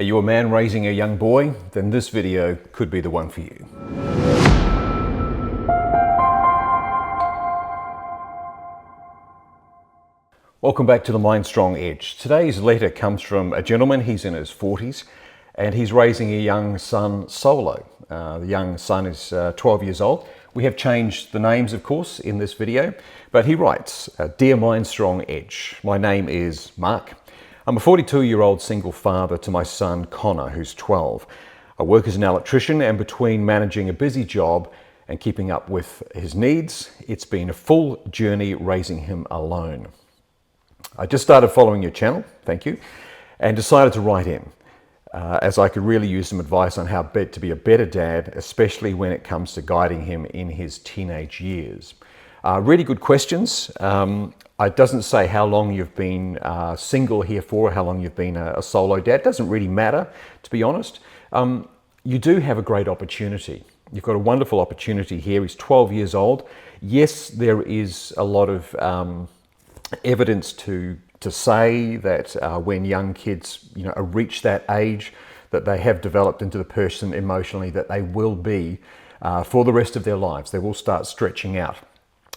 Are you a man raising a young boy? Then this video could be the one for you. Welcome back to the Mind Strong Edge. Today's letter comes from a gentleman. He's in his 40s and he's raising a young son solo. The young son is 12 years old. We have changed the names, of course, in this video, but he writes, Dear Mind Strong Edge, my name is Mark. I'm a 42-year-old single father to my son Connor, who's 12. I work as an electrician, and between managing a busy job and keeping up with his needs, it's been a full journey raising him alone. I just started following your channel, thank you, and decided to write in, as I could really use some advice on how to be a better dad, especially when it comes to guiding him in his teenage years. Really good questions. It doesn't say how long you've been single here for, how long you've been a solo dad. It doesn't really matter, to be honest. You do have a great opportunity. You've got a wonderful opportunity here. He's 12 years old. Yes, there is a lot of evidence to say that when young kids reach that age, that they have developed into the person emotionally that they will be for the rest of their lives. They will start stretching out.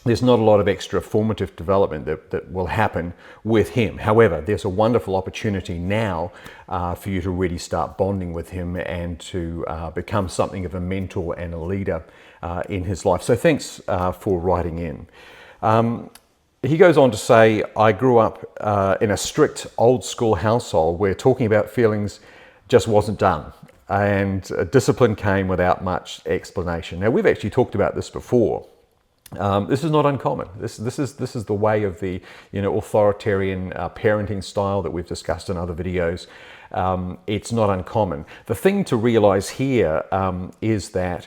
There's not a lot of extra formative development that will happen with him. However, there's a wonderful opportunity now for you to really start bonding with him and to become something of a mentor and a leader in his life. So thanks for writing in. He goes on to say, I grew up in a strict old school household where talking about feelings just wasn't done, and discipline came without much explanation. Now, we've actually talked about this before. This is not uncommon. This is the way of the authoritarian parenting style that we've discussed in other videos. It's not uncommon. The thing to realize here is that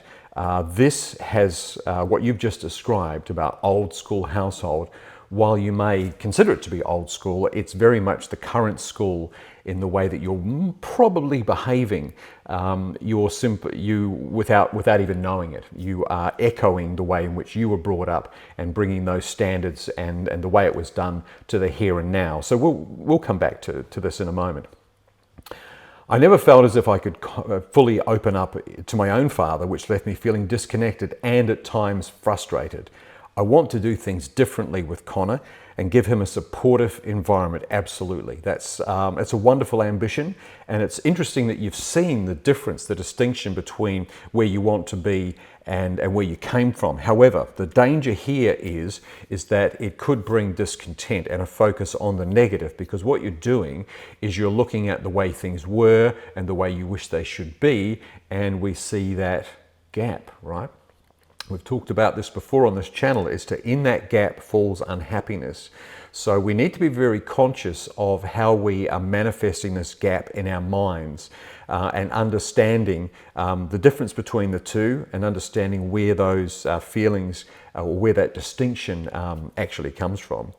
this has what you've just described about old school household. While you may consider it to be old school, it's very much the current school in the way that you're probably behaving. Without even knowing it, you are echoing the way in which you were brought up and bringing those standards and the way it was done to the here and now. So we'll come back to this in a moment. I never felt as if I could fully open up to my own father, which left me feeling disconnected and at times frustrated. I want to do things differently with Connor and give him a supportive environment. Absolutely. It's a wonderful ambition, and it's interesting that you've seen the difference, the distinction between where you want to be and where you came from. However, the danger here is that it could bring discontent and a focus on the negative, because what you're doing is you're looking at the way things were and the way you wish they should be, and we see that gap, right? We've talked about this before on this channel, in that gap falls unhappiness. So we need to be very conscious of how we are manifesting this gap in our minds and understanding the difference between the two and understanding where those feelings or where that distinction actually comes from.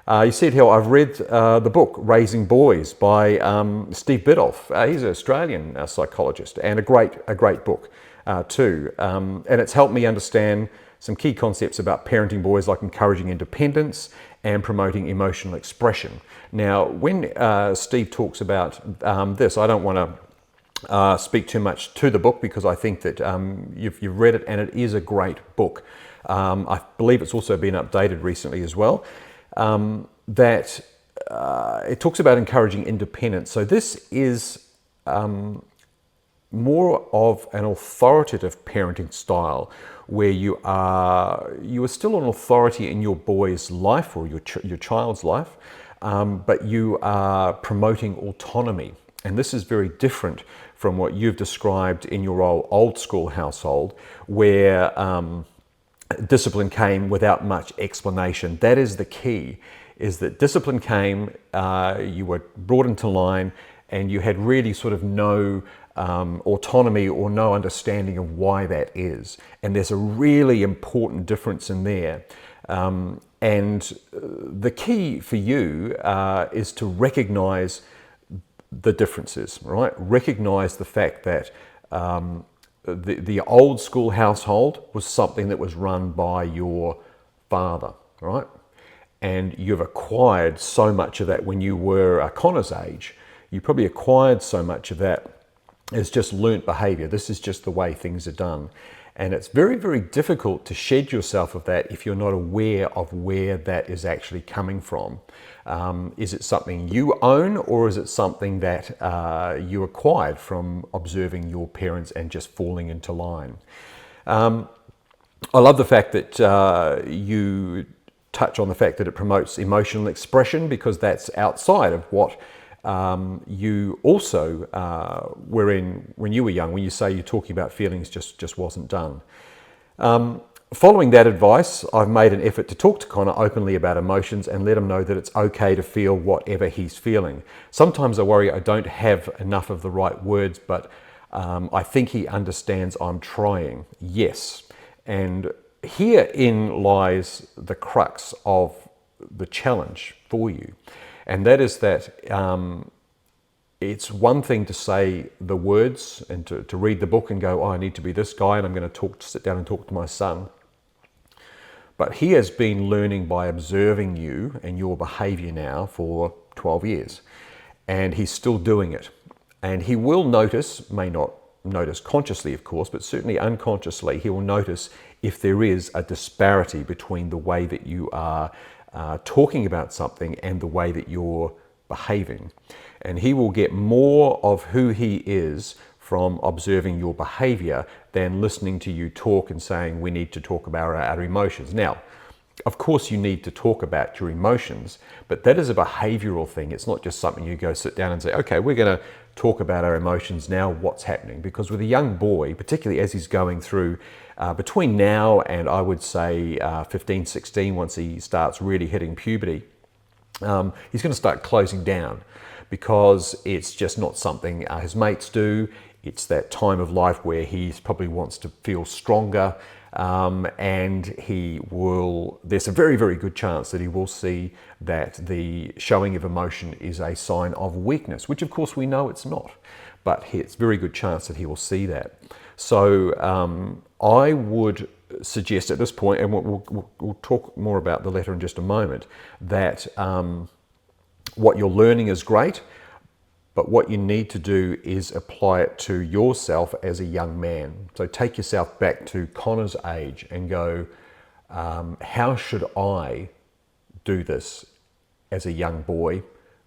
You said here, I've read the book Raising Boys by Steve Biddulph. He's an Australian psychologist, and a great book. Too. And it's helped me understand some key concepts about parenting boys, like encouraging independence and promoting emotional expression. Now, when Steve talks about this, I don't want to speak too much to the book, because I think that you've read it and it is a great book. I believe it's also been updated recently as well. It talks about encouraging independence. So this is more of an authoritative parenting style, where you are still an authority in your boy's life or your child's life, but you are promoting autonomy. And this is very different from what you've described in your old school household, where discipline came without much explanation. That is the key, is that discipline came, you were brought into line, and you had really sort of no autonomy or no understanding of why that is. And there's a really important difference in there. And the key for you is to recognize the differences, right? Recognize the fact that the old school household was something that was run by your father, right? And you've acquired so much of that when you were Connor's age. you probably acquired so much of that as just learnt behavior. This is just the way things are done. And it's very, very difficult to shed yourself of that if you're not aware of where that is actually coming from. Is it something you own, or is it something that you acquired from observing your parents and just falling into line? I love the fact that you touch on the fact that it promotes emotional expression, because that's outside of what you also were in when you were young. When you say you're talking about feelings, just wasn't done. Following that advice, I've made an effort to talk to Connor openly about emotions and let him know that it's okay to feel whatever he's feeling. Sometimes I worry I don't have enough of the right words, but I think he understands I'm trying. Yes. And herein lies the crux of the challenge for you. And that is that it's one thing to say the words and to read the book and go, oh, I need to be this guy and I'm going to sit down and talk to my son. But he has been learning by observing you and your behavior now for 12 years. And he's still doing it. And he will notice, may not notice consciously, of course, but certainly unconsciously, he will notice if there is a disparity between the way that you are talking about something and the way that you're behaving. And he will get more of who he is from observing your behavior than listening to you talk and saying, we need to talk about our emotions. Now, of course you need to talk about your emotions, but that is a behavioral thing. It's not just something you go sit down and say, okay, we're going to talk about our emotions now, what's happening? Because with a young boy, particularly as he's going through between now and I would say 15, 16, once he starts really hitting puberty, he's going to start closing down because it's just not something his mates do. It's that time of life where he probably wants to feel stronger, and there's a very, very good chance that he will see that the showing of emotion is a sign of weakness, which of course we know it's not, but it's a very good chance that he will see that. So I would suggest at this point, and we'll talk more about the letter in just a moment, that what you're learning is great, but what you need to do is apply it to yourself as a young man. So take yourself back to Connor's age and go, how should I do this as a young boy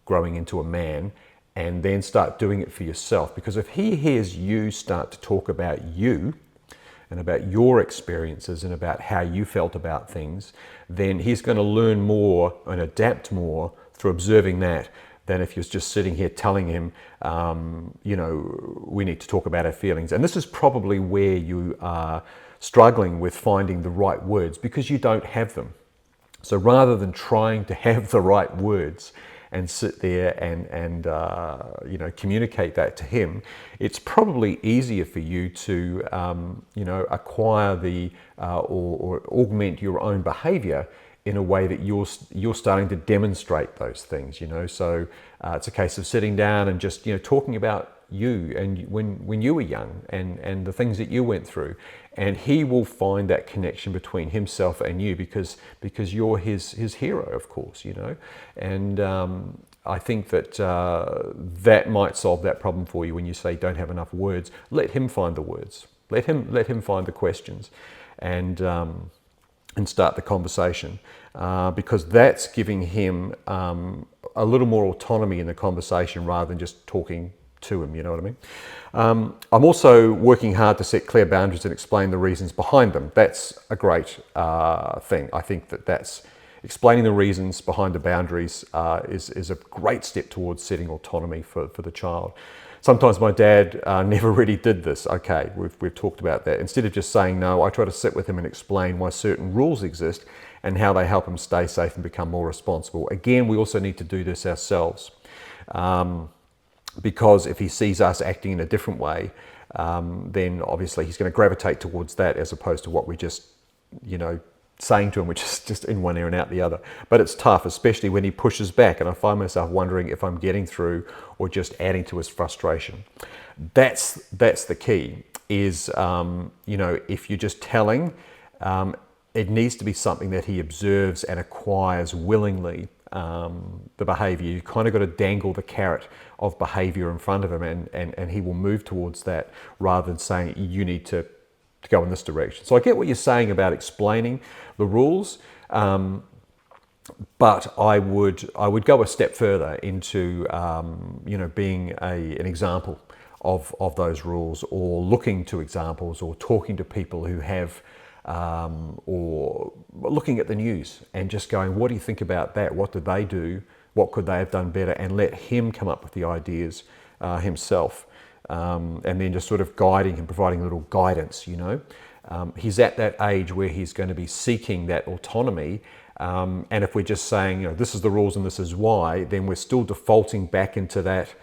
growing into a man? And then start doing it for yourself. Because if he hears you start to talk about you and about your experiences and about how you felt about things, then he's going to learn more and adapt more through observing that than if you're just sitting here telling him, we need to talk about our feelings. And this is probably where you are struggling with finding the right words, because you don't have them. So rather than trying to have the right words and sit there and communicate that to him, it's probably easier for you to acquire or augment your own behavior in a way that you're starting to demonstrate those things. So it's a case of sitting down and just talking about you and when you were young and the things that you went through, and he will find that connection between himself and you because you're his hero, of course, and I think that that might solve that problem for you when you say don't have enough words. Let him find the words. Let him find the questions, and start the conversation, because that's giving him a little more autonomy in the conversation rather than just talking to him, you know what I mean? I'm also working hard to set clear boundaries and explain the reasons behind them. That's a great thing. I think that's explaining the reasons behind the boundaries is a great step towards setting autonomy for the child. Sometimes my dad never really did this. Okay, we've talked about that. Instead of just saying no, I try to sit with him and explain why certain rules exist and how they help him stay safe and become more responsible. Again, we also need to do this ourselves. Because if he sees us acting in a different way, then obviously he's going to gravitate towards that as opposed to what we just, saying to him, which is just in one ear and out the other. But it's tough, especially when he pushes back, and I find myself wondering if I'm getting through or just adding to his frustration. That's the key, is, if you're just telling, it needs to be something that he observes and acquires willingly the behavior. You kind of got to dangle the carrot of behavior in front of him, and he will move towards that rather than saying you need to go in this direction. So I get what you're saying about explaining the rules, but I would go a step further into being an example of those rules, or looking to examples, or talking to people who have, or looking at the news and just going, what do you think about that? What did they do? What could they have done better? And let him come up with the ideas himself, and then just sort of guiding him, providing a little guidance. He's at that age where he's going to be seeking that autonomy. And if we're just saying, this is the rules and this is why, then we're still defaulting back into that.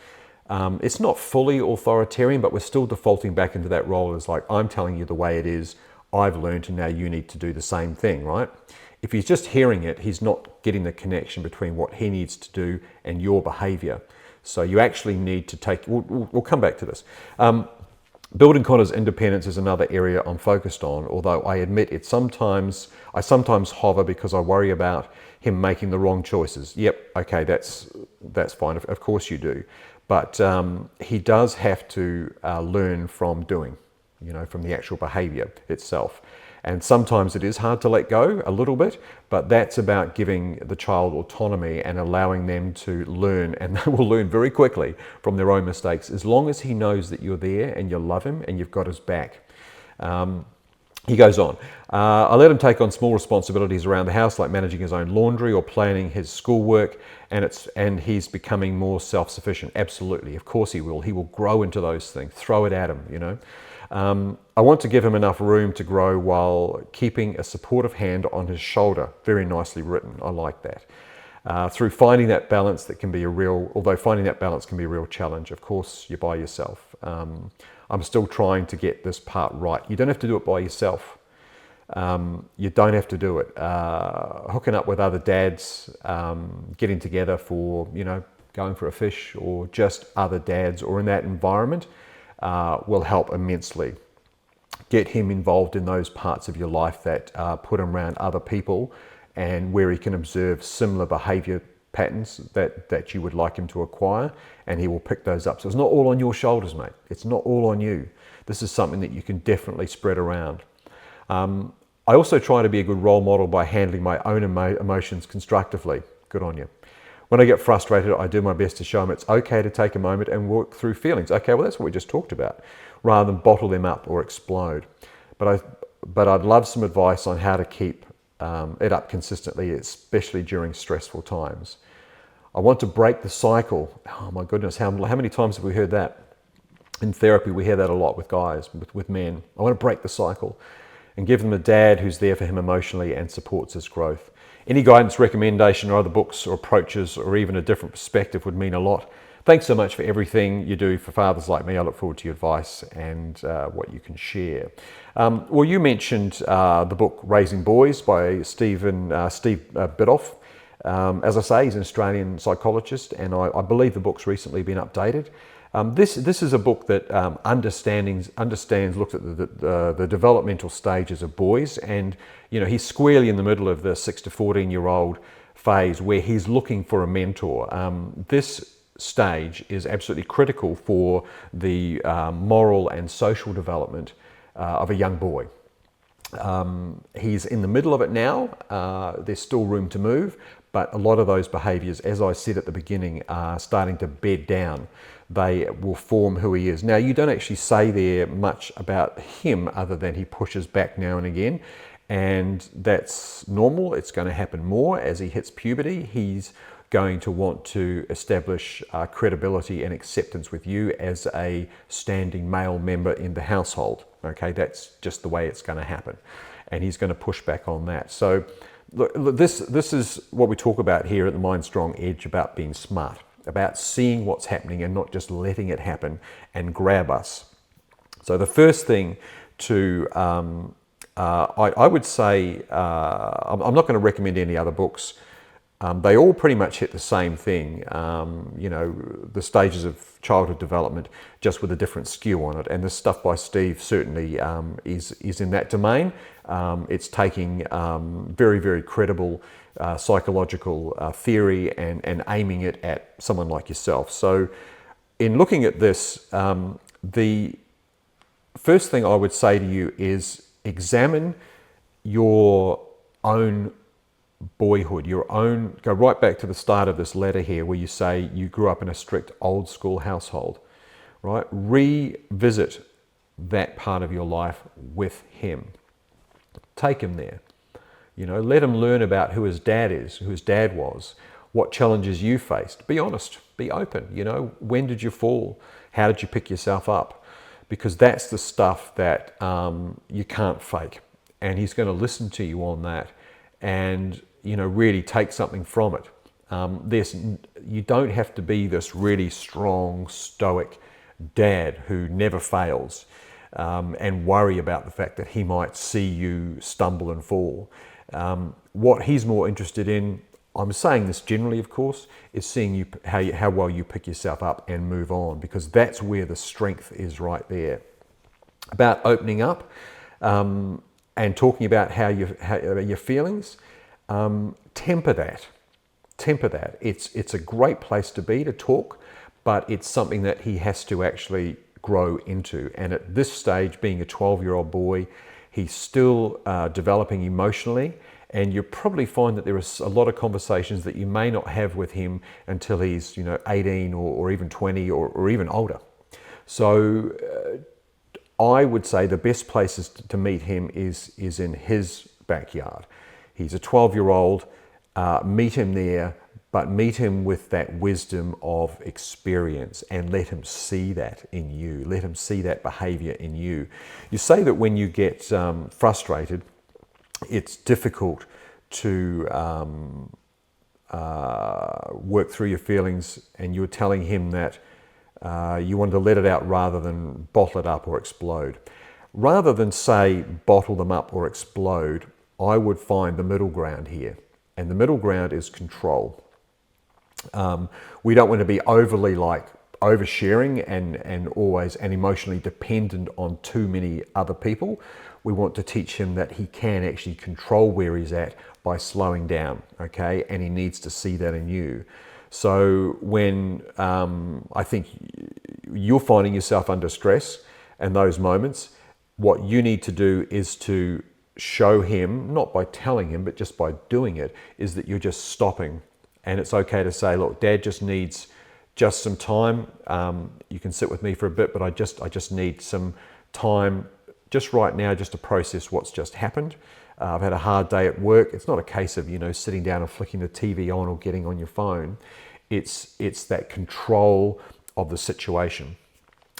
It's not fully authoritarian, but we're still defaulting back into that role as like, I'm telling you the way it is, I've learned, and now you need to do the same thing, right? If he's just hearing it, he's not getting the connection between what he needs to do and your behavior. So you actually need to take, we'll come back to this. Building Connor's independence is another area I'm focused on, although I admit I sometimes hover because I worry about him making the wrong choices. Yep, okay, that's fine, of course you do. But he does have to learn from doing, from the actual behavior itself. And sometimes it is hard to let go a little bit, but that's about giving the child autonomy and allowing them to learn, and they will learn very quickly from their own mistakes, as long as he knows that you're there and you love him and you've got his back. He goes on, I let him take on small responsibilities around the house, like managing his own laundry or planning his schoolwork, and he's becoming more self-sufficient. Absolutely, of course he will. He will grow into those things. Throw it at him, I want to give him enough room to grow while keeping a supportive hand on his shoulder. Very nicely written. I like that. Through finding that balance although finding that balance can be a real challenge. Of course, you're by yourself. I'm still trying to get this part right. You don't have to do it by yourself. You don't have to do it. Hooking up with other dads, getting together for, going for a fish, or just other dads, or in that environment, will help immensely. Get him involved in those parts of your life that put him around other people, and where he can observe similar behavior patterns that you would like him to acquire, and he will pick those up. So it's not all on your shoulders, mate. It's not all on you. This is something that you can definitely spread around. I also try to be a good role model by handling my own emotions constructively. Good on you. When I get frustrated, I do my best to show them it's okay to take a moment and work through feelings. Okay, well, that's what we just talked about, rather than bottle them up or explode. But I'd love some advice on how to keep it up consistently, especially during stressful times. I want to break the cycle. Oh my goodness, how many times have we heard that? In therapy, we hear that a lot with guys, with men. I want to break the cycle and give them a dad who's there for him emotionally and supports his growth. Any guidance, recommendation, or other books or approaches, or even a different perspective would mean a lot. Thanks so much for everything you do for fathers like me. I look forward to your advice and what you can share. Well, you mentioned the book Raising Boys by Steve Biddulph. As I say, he's an Australian psychologist, and I believe the book's recently been updated. This is a book that looks at the developmental stages of boys, and he's squarely in the middle of the 6 to 14-year-old phase where he's looking for a mentor. This stage is absolutely critical for the moral and social development of a young boy. He's in the middle of it now. There's still room to move, but a lot of those behaviours, as I said at the beginning, are starting to bed down. They will form who he is. Now, you don't actually say there much about him other than he pushes back now and again, and that's normal. It's going to happen more as he hits puberty. He's going to want to establish credibility and acceptance with you as a standing male member in the household. Okay, that's just the way it's going to happen, and he's going to push back on that. So look, this is what we talk about here at the Mind Strong Edge, about being smart, about seeing what's happening and not just letting it happen and grab us. So the first thing to I would say, I'm not going to recommend any other books. They all pretty much hit the same thing, the stages of childhood development, just with a different skew on it. And this stuff by Steve certainly is in that domain. It's taking very, very credible psychological theory and aiming it at someone like yourself. So in looking at this, the first thing I would say to you is examine your own boyhood, go right back to the start of this letter here where you say you grew up in a strict old school household, right? Revisit that part of your life with him. Take him there. Let him learn about who his dad is, who his dad was, what challenges you faced. Be honest, be open. When did you fall? How did you pick yourself up? Because that's the stuff that you can't fake. And he's going to listen to you on that and, really take something from it. You don't have to be this really strong, stoic dad who never fails and worry about the fact that he might see you stumble and fall. What he's more interested in, I'm saying this generally, of course, is seeing you how well you pick yourself up and move on, because that's where the strength is right there. About opening up and talking about how your feelings, temper that. It's a great place to be to talk, but it's something that he has to actually grow into. And at this stage, being a 12-year-old boy, he's still developing emotionally, and you'll probably find that there are a lot of conversations that you may not have with him until he's 18 or even 20 or even older. So I would say the best places to meet him is in his backyard. He's a 12-year-old, meet him there, but meet him with that wisdom of experience and let him see that in you. Let him see that behavior in you. You say that when you get frustrated, it's difficult to work through your feelings, and you're telling him that you want to let it out rather than bottle it up or explode. Rather than say bottle them up or explode, I would find the middle ground here. And the middle ground is control. We don't want to be overly oversharing and always and emotionally dependent on too many other people. We want to teach him that he can actually control where he's at by slowing down, okay? And he needs to see that in you. So when I think you're finding yourself under stress and those moments, what you need to do is to show him, not by telling him, but just by doing it, is that you're just stopping. And it's okay to say, look, Dad just needs just some time. You can sit with me for a bit, but I just need some time just right now just to process what's just happened. I've had a hard day at work. It's not a case of, sitting down and flicking the TV on or getting on your phone. It's that control of the situation.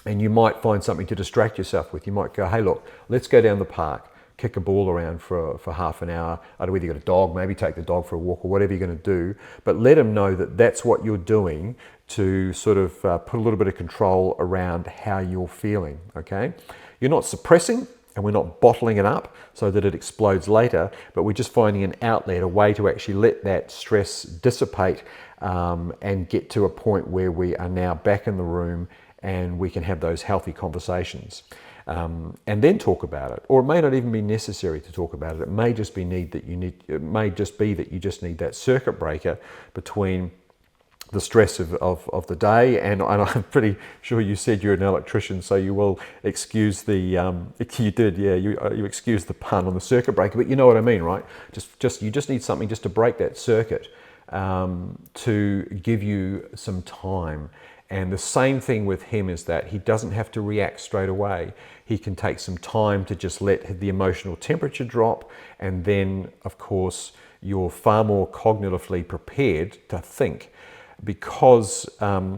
And you might find something to distract yourself with. You might go, hey, look, let's go down the park, kick a ball around for half an hour. I don't know whether you've got a dog, maybe take the dog for a walk or whatever you're going to do. But let him know that that's what you're doing to sort of put a little bit of control around how you're feeling, okay? You're not suppressing, and we're not bottling it up so that it explodes later, but we're just finding an outlet, a way to actually let that stress dissipate and get to a point where we are now back in the room and we can have those healthy conversations. And then talk about it. Or it may not even be necessary to talk about it. It may just be that you just need that circuit breaker between the stress of the day, and I'm pretty sure you said you're an electrician, so you will excuse the you did, yeah, you excuse the pun on the circuit breaker, but you know what I mean, right? You just need something just to break that circuit, to give you some time. And the same thing with him is that he doesn't have to react straight away. He can take some time to just let the emotional temperature drop, and then of course you're far more cognitively prepared to think. Because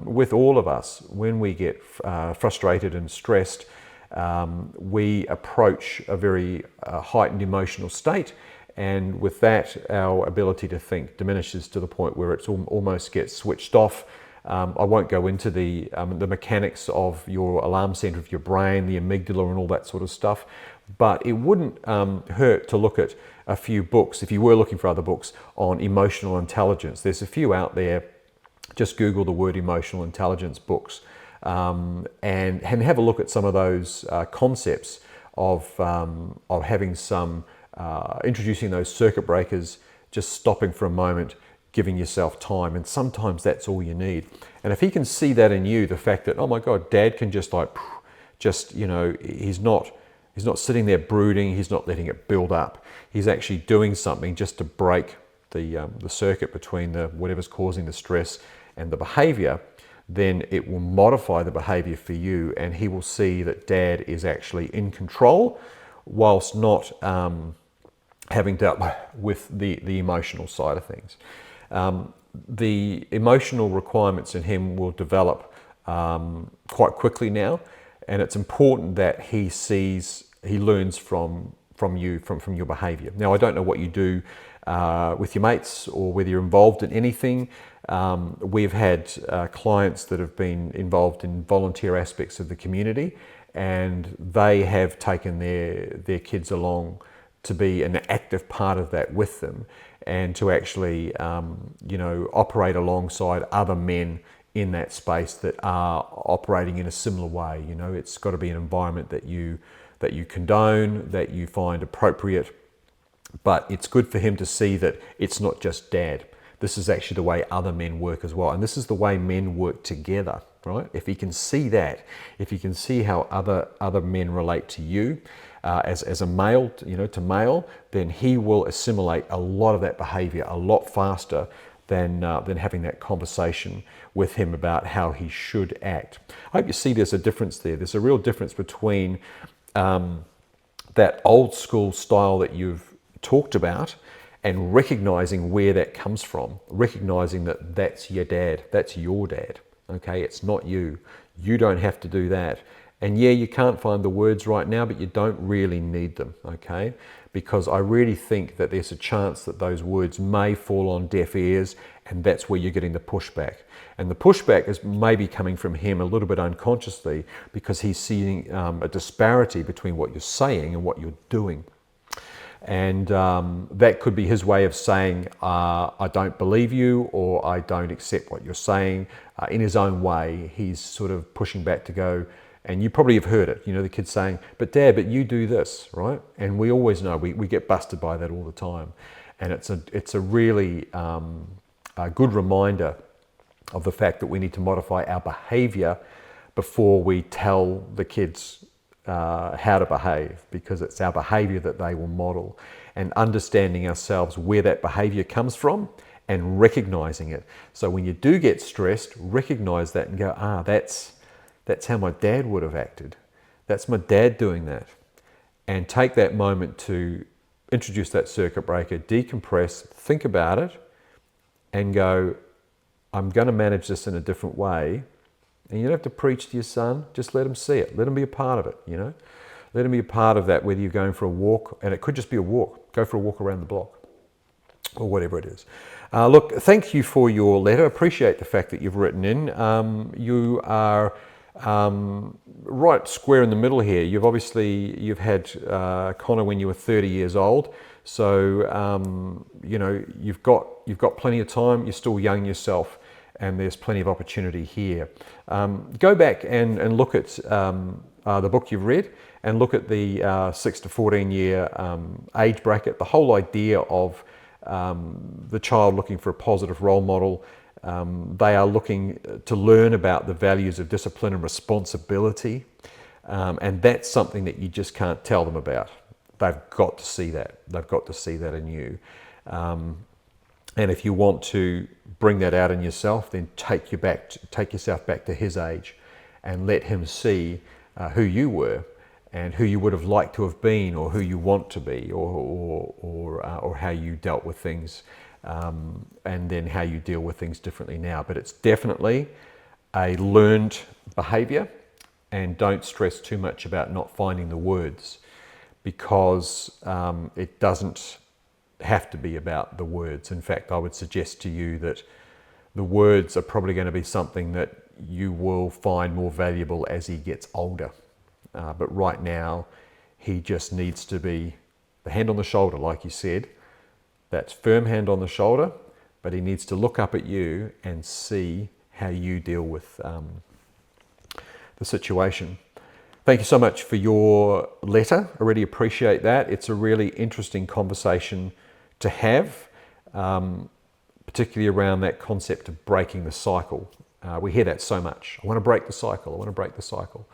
with all of us, when we get frustrated and stressed, we approach a very heightened emotional state, and with that our ability to think diminishes to the point where it almost gets switched off. I won't go into the mechanics of your alarm center of your brain, the amygdala and all that sort of stuff, but it wouldn't hurt to look at a few books, if you were looking for other books, on emotional intelligence. There's a few out there. Just Google the word emotional intelligence books and have a look at some of those concepts of having some, introducing those circuit breakers just stopping for a moment, giving yourself time. And sometimes that's all you need. And if he can see that in you, the fact that, oh my God, Dad can just he's not sitting there brooding, he's not letting it build up. He's actually doing something just to break the circuit between whatever's causing the stress and the behavior. Then it will modify the behavior for you, and he will see that Dad is actually in control whilst not having dealt with the emotional side of things. The emotional requirements in him will develop quite quickly now, and it's important that he learns from your behavior. Now, I don't know what you do with your mates or whether you're involved in anything. We've had clients that have been involved in volunteer aspects of the community, and they have taken their kids along to be an active part of that with them, and to actually operate alongside other men in that space that are operating in a similar way. It's got to be an environment that you condone, that you find appropriate, but it's good for him to see that it's not just Dad. This is actually the way other men work as well, and this is the way men work together, right? If he can see that, if he can see how other men relate to you as a male, to male, then he will assimilate a lot of that behavior a lot faster than having that conversation with him about how he should act. I hope you see there's a difference there. There's a real difference between that old school style that you've talked about and recognizing where that comes from, recognizing that that's your dad, okay? It's not you. You don't have to do that. And yeah, you can't find the words right now, but you don't really need them, okay? Because I really think that there's a chance that those words may fall on deaf ears, and that's where you're getting the pushback. And the pushback is maybe coming from him a little bit unconsciously, because he's seeing a disparity between what you're saying and what you're doing. And that could be his way of saying, I don't believe you, or I don't accept what you're saying. In his own way, he's sort of pushing back to go, and you probably have heard it, the kid saying, but Dad, but you do this, right? And we always know, we get busted by that all the time. And it's a really a good reminder of the fact that we need to modify our behavior before we tell the kids how to behave, because it's our behavior that they will model, and understanding ourselves where that behavior comes from and recognizing it. So when you do get stressed, recognize that and go, that's how my dad would have acted. That's my dad doing that. And take that moment to introduce that circuit breaker, decompress, think about it, and go, I'm going to manage this in a different way. And you don't have to preach to your son, just let him see it. Let him be a part of it, Let him be a part of that, whether you're going for a walk, and it could just be a walk. Go for a walk around the block, or whatever it is. Look, thank you for your letter. Appreciate the fact that you've written in. You are right square in the middle here. You've had Connor when you were 30 years old. So, you've got plenty of time. You're still young yourself, and there's plenty of opportunity here. Go back and look at the book you've read, and look at the 6 to 14 year age bracket. The whole idea of the child looking for a positive role model. They are looking to learn about the values of discipline and responsibility, and that's something that you just can't tell them about. They've got to see that. They've got to see that in you. And if you want to bring that out in yourself, then take yourself back to his age, and let him see who you were, and who you would have liked to have been, or who you want to be, or how you dealt with things, and then how you deal with things differently now. But it's definitely a learned behavior, and don't stress too much about not finding the words, because it doesn't have to be about the words. In fact, I would suggest to you that the words are probably going to be something that you will find more valuable as he gets older. But right now, he just needs to be the hand on the shoulder, like you said. That's firm hand on the shoulder, but he needs to look up at you and see how you deal with the situation. Thank you so much for your letter. I really appreciate that. It's a really interesting conversation to have. particularly around that concept of breaking the cycle. We hear that so much. I want to break the cycle. I want to break the cycle.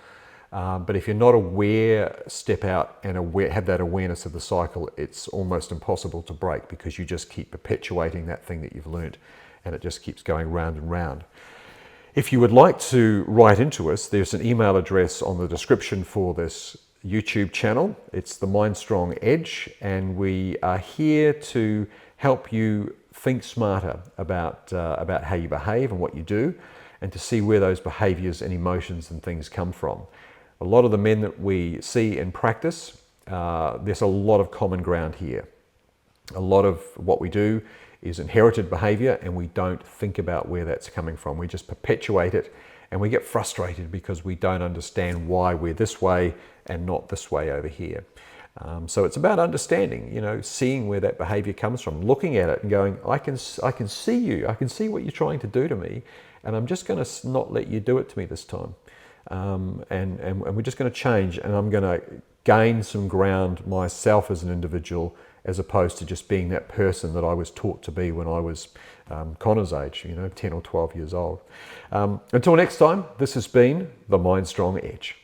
But if you're not aware, step out and have that awareness of the cycle, it's almost impossible to break, because you just keep perpetuating that thing that you've learned, and it just keeps going round and round. If you would like to write into us, there's an email address on the description for this YouTube channel. It's the Mind Strong Edge, and we are here to help you think smarter about how you behave and what you do, and to see where those behaviors and emotions and things come from. A lot of the men that we see in practice, there's a lot of common ground here. A lot of what we do is inherited behavior, and we don't think about where that's coming from. We just perpetuate it, and we get frustrated because we don't understand why we're this way and not this way over here. So it's about understanding, seeing where that behavior comes from, looking at it and going, I can see you, I can see what you're trying to do to me, and I'm just going to not let you do it to me this time. And we're just going to change, and I'm going to gain some ground myself as an individual, as opposed to just being that person that I was taught to be when I was Connor's age, 10 or 12 years old. Until next time, this has been the Mind Strong Edge.